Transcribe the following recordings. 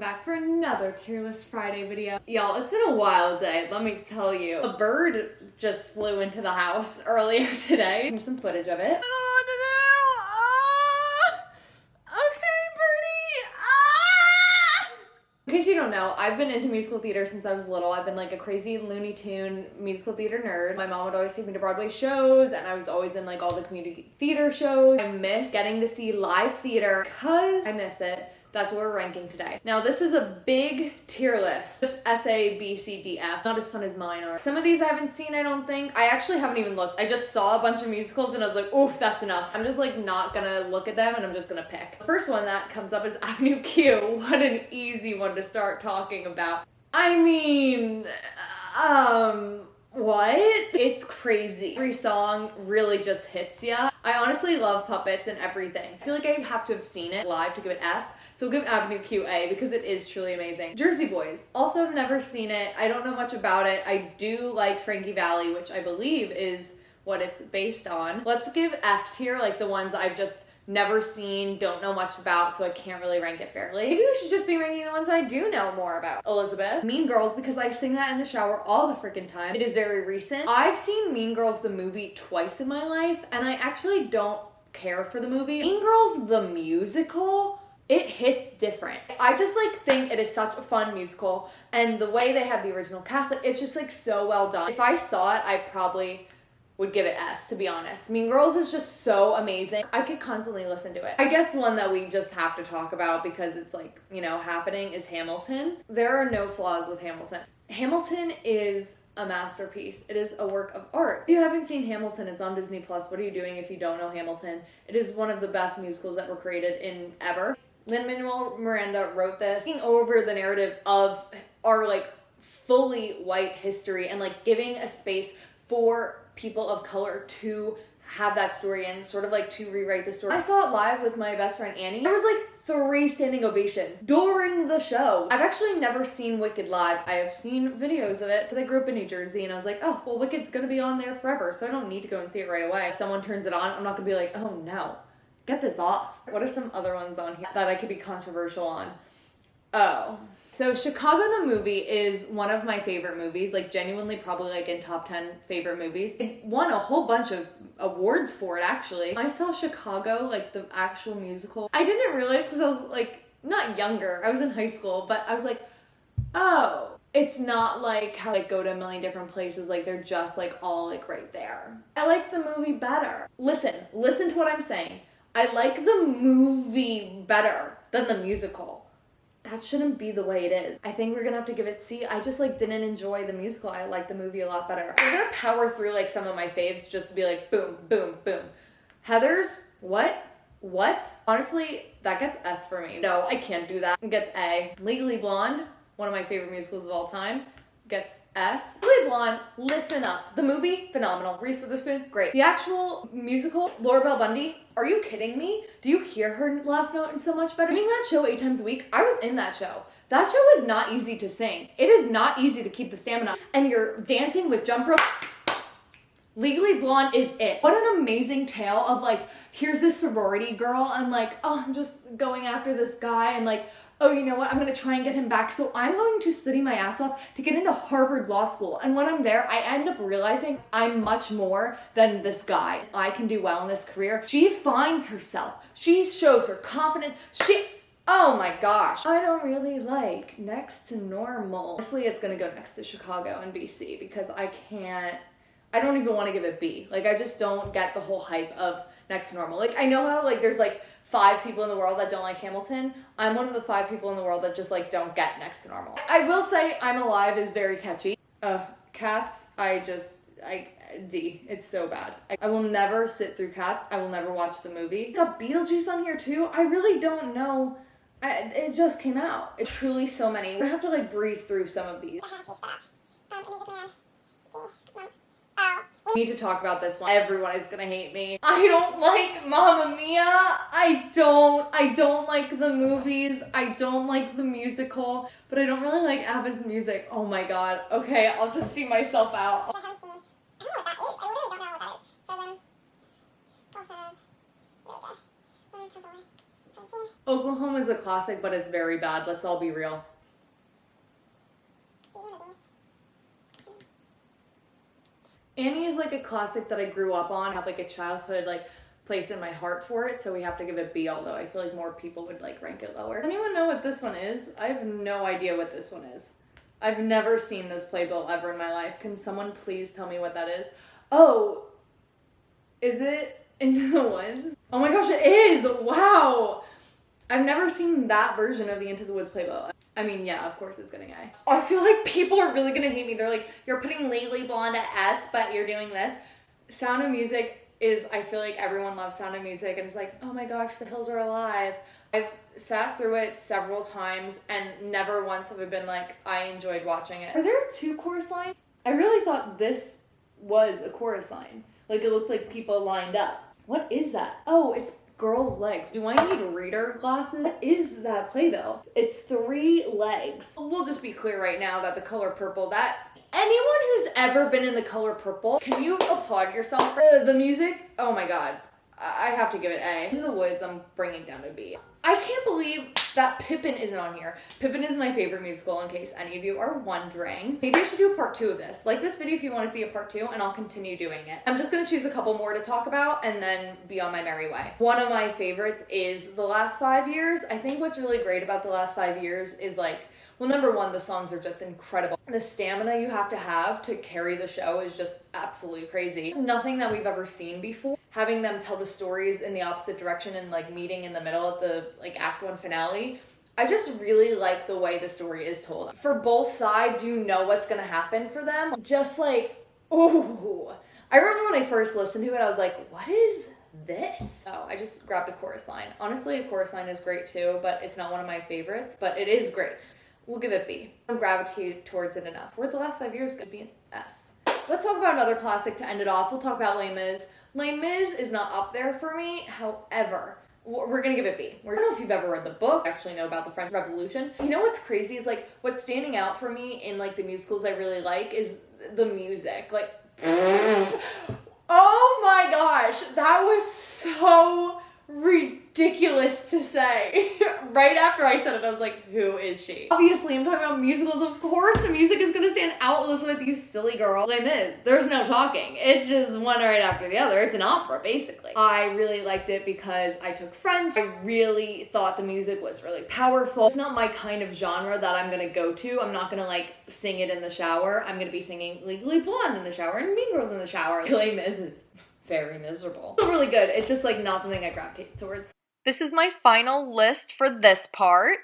back for another Tier List Friday video. Y'all, it's been a wild day, let me tell you. A bird just flew into the house earlier today. Here's some footage of it. In case you don't know, I've been into musical theater since I was little. I've been like a crazy Looney Tune musical theater nerd. My mom would always take me to Broadway shows, and I was always in like all the community theater shows. I miss getting to see live theater because I miss it. That's what we're ranking today. Now, this is a big tier list. Just S, A, B, C, D, F. Not as fun as mine are. Some of these I haven't seen, I don't think. I actually haven't even looked. I just saw a bunch of musicals and I was like, oof, that's enough. I'm just like not gonna look at them and I'm just gonna pick. The first one that comes up is Avenue Q. What an easy one to start talking about. I mean, what? It's crazy. Every song really just hits ya. I honestly love puppets and everything. I feel like I have to have seen it live to give it S. So we'll give Avenue Q A because it is truly amazing. Jersey Boys. Also have never seen it. I don't know much about it. I do like Frankie Valli, which I believe is what it's based on. Let's give F tier, like the ones I've just never seen, don't know much about, so I can't really rank it fairly. Maybe we should just be ranking the ones I do know more about. Elizabeth. Mean Girls, because I sing that in the shower all the freaking time. It is very recent. I've seen Mean Girls the movie twice in my life, and I actually don't care for the movie. Mean Girls the musical, it hits different. I just like think it is such a fun musical, and the way they have the original cast, it's just like so well done. If I saw it, I probably would give it S, to be honest. Mean Girls is just so amazing. I could constantly listen to it. I guess one that we just have to talk about because it's like, you know, happening is Hamilton. There are no flaws with Hamilton. Hamilton is a masterpiece. It is a work of art. If you haven't seen Hamilton, it's on Disney Plus. What are you doing if you don't know Hamilton? It is one of the best musicals that were created in ever. Lin-Manuel Miranda wrote this, taking over the narrative of our like fully white history and like giving a space for people of color to have that story and sort of like to rewrite the story. I saw it live with my best friend Annie. There was like 3 standing ovations during the show. I've actually never seen Wicked live. I have seen videos of it because I grew up in New Jersey and I was like, oh, well, Wicked's gonna be on there forever, so I don't need to go and see it right away. If someone turns it on, I'm not gonna be like, oh no, get this off. What are some other ones on here that I could be controversial on? Oh. So Chicago the movie is one of my favorite movies, like genuinely probably like in top 10 favorite movies. It won a whole bunch of awards for it actually. I saw Chicago, like the actual musical. I didn't realize because I was like, not younger, I was in high school, but I was like, oh, it's not like how like go to a million different places, like they're just like all like right there. I like the movie better. Listen to what I'm saying. I like the movie better than the musical. That shouldn't be the way it is. I think we're gonna have to give it C. I just like didn't enjoy the musical. I like the movie a lot better. I'm gonna power through like some of my faves just to be like boom, boom, boom. Heathers, what? Honestly, that gets S for me. No, I can't do that. It gets A. Legally Blonde, one of my favorite musicals of all time, gets S. Legally Blonde, listen up. The movie, phenomenal. Reese Witherspoon, great. The actual musical, Laura Bell Bundy, are you kidding me? Do you hear her last note and so much better? Doing that show 8 times a week, I was in that show. That show is not easy to sing. It is not easy to keep the stamina. And you're dancing with jump rope. Legally Blonde is it. What an amazing tale of like, here's this sorority girl and like, oh, I'm just going after this guy and like, oh, you know what? I'm gonna try and get him back. So I'm going to study my ass off to get into Harvard Law School. And when I'm there, I end up realizing I'm much more than this guy. I can do well in this career. She finds herself. She shows her confidence. Oh my gosh. I don't really like Next to Normal. Honestly, it's gonna go next to Chicago and BC because I don't even want to give it B. Like, I just don't get the whole hype of Next to Normal. Like, I know how, like, there's, like, 5 people in the world that don't like Hamilton. I'm one of the 5 people in the world that just, like, don't get Next to Normal. I will say I'm Alive is very catchy. Cats, D. It's so bad. I will never sit through Cats. I will never watch the movie. Got Beetlejuice on here, too. I really don't know. It just came out. It's truly so many. I have to, like, breeze through some of these. We need to talk about this one. Everyone is gonna hate me. I don't like Mamma Mia. I don't like the movies. I don't like the musical, but I don't really like ABBA's music. Oh my god. Okay, I'll just see myself out. I haven't seen. I don't know what that is. I literally don't know what that is. Frozen. Also, really good. Oklahoma is a classic, but it's very bad. Let's all be real. Annie is like a classic that I grew up on. I have like a childhood like place in my heart for it, so we have to give it B, although I feel like more people would like rank it lower. Does anyone know what this one is? I have no idea what this one is. I've never seen this playbill ever in my life. Can someone please tell me what that is? Oh, is it Into the Woods? Oh my gosh, it is! Wow! I've never seen that version of the Into the Woods playbill. I mean, yeah, of course it's getting A. I feel like people are really gonna hate me. They're like, you're putting Legally Blonde at S, but you're doing this. Sound of Music is, I feel like everyone loves Sound of Music, and it's like, oh my gosh, the hills are alive. I've sat through it several times, and never once have I been like, I enjoyed watching it. Are there 2 chorus lines? I really thought this was a chorus line. Like, it looked like people lined up. What is that? Oh, it's girls' legs. Do I need reader glasses? What is that playbill? It's 3 legs. We'll just be clear right now that the color purple, that anyone who's ever been in the color purple, can you applaud yourself for the music? Oh my god. I have to give it A. In the Woods, I'm bringing down to B. I can't believe that Pippin isn't on here. Pippin is my favorite musical, in case any of you are wondering. Maybe I should do a part 2 of this. Like this video if you want to see a part 2, and I'll continue doing it. I'm just gonna choose a couple more to talk about and then be on my merry way. One of my favorites is The Last 5 Years. I think what's really great about The Last 5 Years is like, well, number one, the songs are just incredible. The stamina you have to carry the show is just absolutely crazy. It's nothing that we've ever seen before. Having them tell the stories in the opposite direction and like meeting in the middle at the like Act 1 finale, I just really like the way the story is told. For both sides, you know what's gonna happen for them. Just like, ooh. I remember when I first listened to it, I was like, what is this? Oh, I just grabbed a chorus line. Honestly, a chorus line is great too, but it's not one of my favorites, but it is great. We'll give it B. I'm gravitated towards it enough. Where The Last 5 Years could be an S. Let's talk about another classic to end it off. We'll talk about Les Mis. Les Mis is not up there for me. However, we're gonna give it B. I don't know if you've ever read the book, actually know about the French Revolution. You know what's crazy is like, what's standing out for me in like the musicals I really like is the music. Like, oh my gosh, that was so ridiculous to say. Right after I said it, I was like, who is she? Obviously, I'm talking about musicals. Of course, the music is gonna stand out, Elizabeth, you silly girl. Les Mis. There's no talking. It's just one right after the other. It's an opera, basically. I really liked it because I took French. I really thought the music was really powerful. It's not my kind of genre that I'm gonna go to. I'm not gonna like sing it in the shower. I'm gonna be singing Legally Blonde in the shower and Mean Girls in the shower. Les Mis is very miserable. It's really good. It's just like not something I gravitate towards. This is my final list for this part.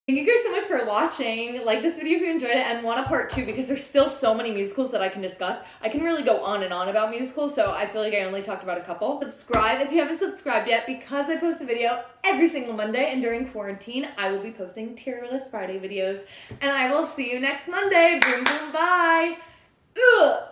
Thank you guys so much for watching. Like this video if you enjoyed it, and want a part 2 because there's still so many musicals that I can discuss. I can really go on and on about musicals, so I feel like I only talked about a couple. Subscribe if you haven't subscribed yet, because I post a video every single Monday, and during quarantine, I will be posting Tier List Friday videos. And I will see you next Monday. Boom, boom, bye. Ugh.